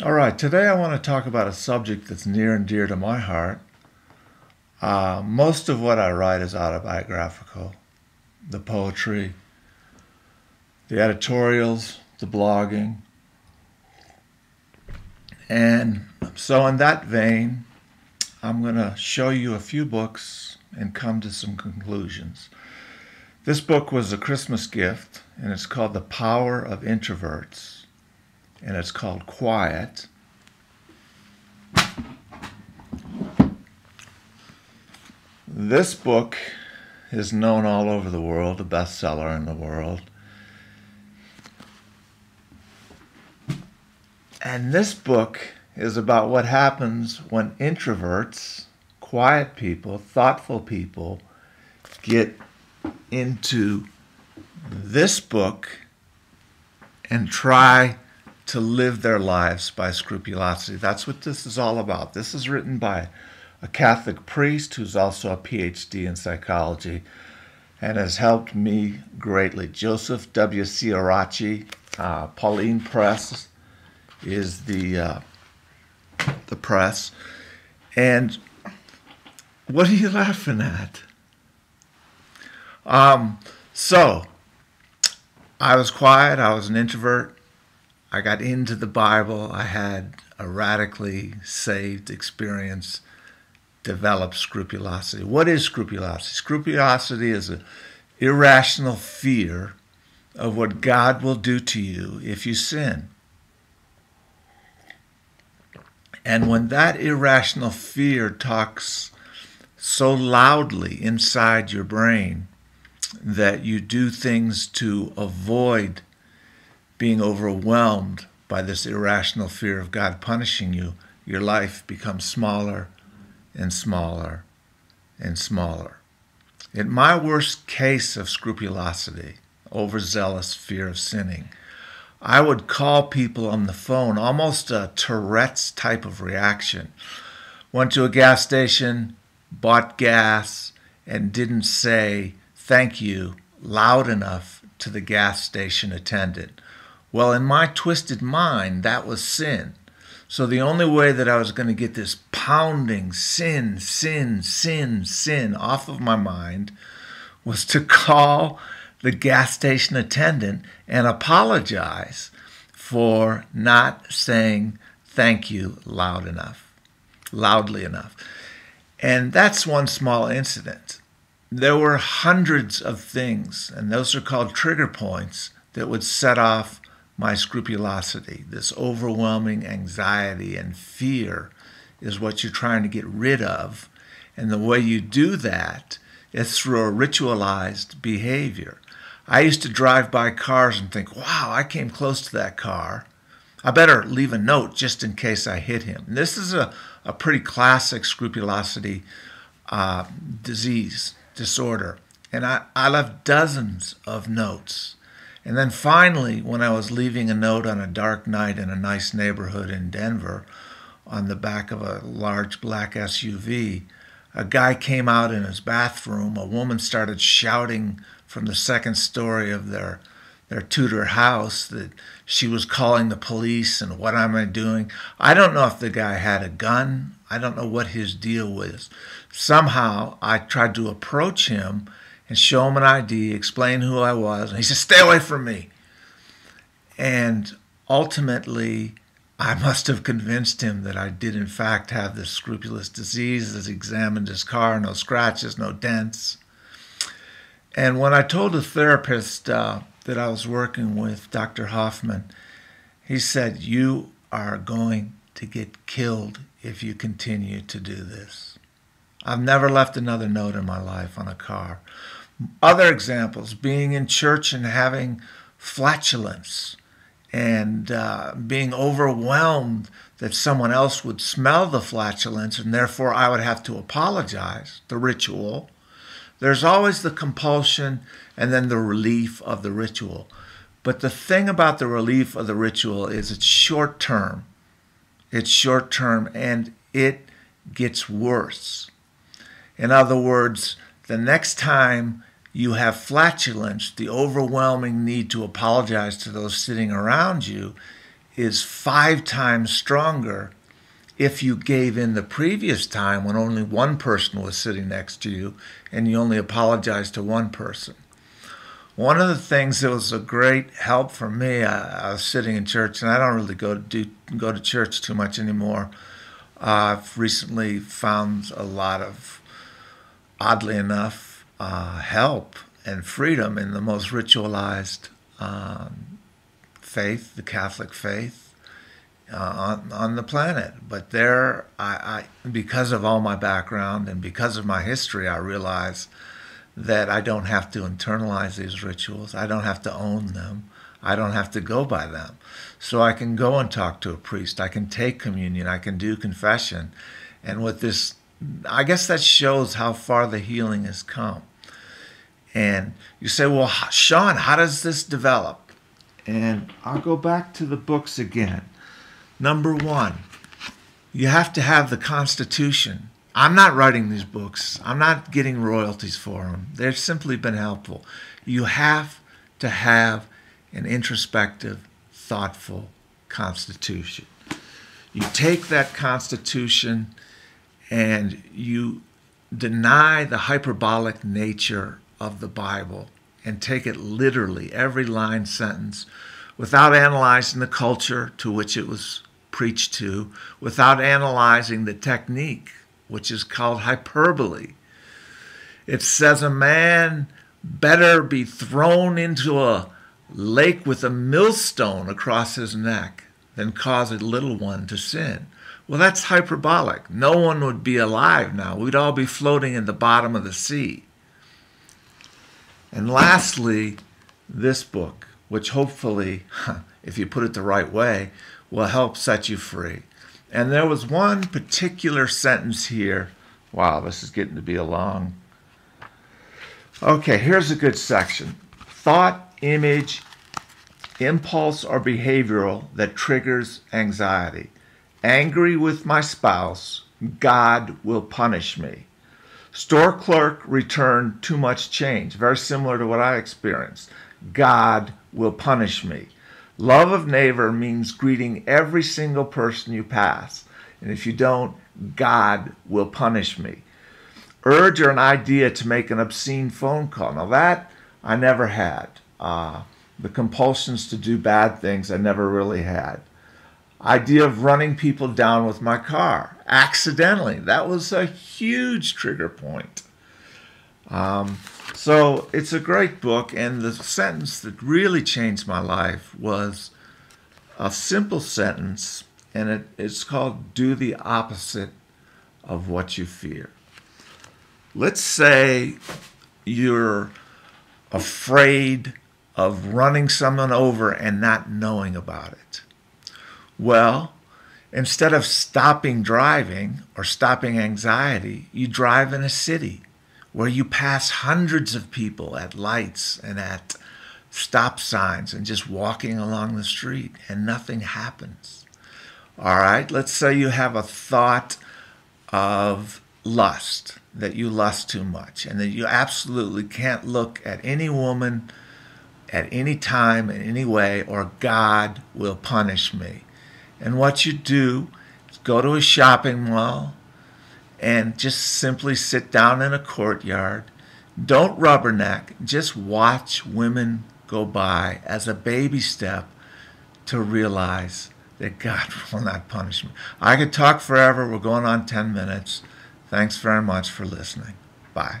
All right, today I want to talk about a subject that's near and dear to my heart. Most of what I write is autobiographical. The poetry, the editorials, the blogging. And so in that vein, I'm going to show you a few books and come to some conclusions. This book was a Christmas gift, and it's called The Power of Introverts, and it's called Quiet. This book is known all over the world, a bestseller in the world. And this book is about what happens when introverts, quiet people, thoughtful people get into this book and try to live their lives by scrupulosity. That's what this is all about. This is written by a Catholic priest who's also a PhD in psychology and has helped me greatly. Joseph W. Ciaraci, Pauline Press is the press. And what are you laughing at? So I was quiet. I was an introvert. I got into the Bible. I had a radically saved experience, developed scrupulosity. What is scrupulosity? Scrupulosity is an irrational fear of what God will do to you if you sin. And when that irrational fear talks so loudly inside your brain that you do things to avoid being overwhelmed by this irrational fear of God punishing you, your life becomes smaller and smaller and smaller. In my worst case of scrupulosity, overzealous fear of sinning, I would call people on the phone, almost a Tourette's type of reaction. Went to a gas station, bought gas, and didn't say thank you loud enough to the gas station attendant. Well, in my twisted mind, that was sin. So the only way that I was going to get this pounding sin off of my mind was to call the gas station attendant and apologize for not saying thank you loudly enough. And that's one small incident. There were hundreds of things, and those are called trigger points, that would set off my scrupulosity. This overwhelming anxiety and fear is what you're trying to get rid of. And the way you do that is through a ritualized behavior. I used to drive by cars and think, wow, I came close to that car. I better leave a note just in case I hit him. And this is a pretty classic scrupulosity disorder. And I left dozens of notes. And then finally, when I was leaving a note on a dark night in a nice neighborhood in Denver on the back of a large black SUV, a guy came out in his bathroom. A woman started shouting from the second story of their Tudor house that she was calling the police and what am I doing? I don't know if the guy had a gun. I don't know what his deal was. Somehow I tried to approach him and show him an ID, explain who I was. And he said, stay away from me. And ultimately, I must have convinced him that I did in fact have this scrupulous disease. As he examined his car, no scratches, no dents. And when I told a therapist that I was working with, Dr. Hoffman, he said, you are going to get killed if you continue to do this. I've never left another note in my life on a car. Other examples, being in church and having flatulence and being overwhelmed that someone else would smell the flatulence and therefore I would have to apologize, the ritual. There's always the compulsion and then the relief of the ritual. But the thing about the relief of the ritual is it's short term. It's short term and it gets worse. In other words, the next time you have flatulence, the overwhelming need to apologize to those sitting around you is 5 times stronger if you gave in the previous time when only one person was sitting next to you and you only apologized to one person. One of the things that was a great help for me, I was sitting in church, and I don't really go to church too much anymore. I've recently found a lot of, oddly enough, help and freedom in the most ritualized faith, the Catholic faith, on the planet. But there, I because of all my background and because of my history, I realize that I don't have to internalize these rituals. I don't have to own them. I don't have to go by them. So I can go and talk to a priest. I can take communion. I can do confession. And with this, I guess that shows how far the healing has come. And you say, well, Sean, how does this develop? And I'll go back to the books again. Number 1, you have to have the Constitution. I'm not writing these books. I'm not getting royalties for them. They've simply been helpful. You have to have an introspective, thoughtful Constitution. You take that Constitution and you deny the hyperbolic nature of the Bible and take it literally, every line, sentence, without analyzing the culture to which it was preached to, without analyzing the technique, which is called hyperbole. It says a man better be thrown into a lake with a millstone across his neck than cause a little one to sin. Well, that's hyperbolic. No one would be alive now. We'd all be floating in the bottom of the sea. And lastly, this book, which hopefully, if you put it the right way, will help set you free. And there was one particular sentence here. Wow, this is getting to be a long. Okay, here's a good section. Thought, image, impulse, or behavioral that triggers anxiety. Angry with my spouse, God will punish me. Store clerk returned too much change. Very similar to what I experienced. God will punish me. Love of neighbor means greeting every single person you pass. And if you don't, God will punish me. Urge or an idea to make an obscene phone call. Now that I never had. The compulsions to do bad things I never really had. Idea of running people down with my car. Accidentally. That was a huge trigger point. So it's a great book, and the sentence that really changed my life was a simple sentence, and it's called, do the opposite of what you fear. Let's say you're afraid of running someone over and not knowing about it. Well, instead of stopping driving or stopping anxiety, you drive in a city where you pass hundreds of people at lights and at stop signs and just walking along the street and nothing happens. All right, let's say you have a thought of lust, that you lust too much and that you absolutely can't look at any woman at any time, in any way, or God will punish me. And what you do is go to a shopping mall and just simply sit down in a courtyard. Don't rubberneck. Just watch women go by as a baby step to realize that God will not punish me. I could talk forever. We're going on 10 minutes. Thanks very much for listening. Bye.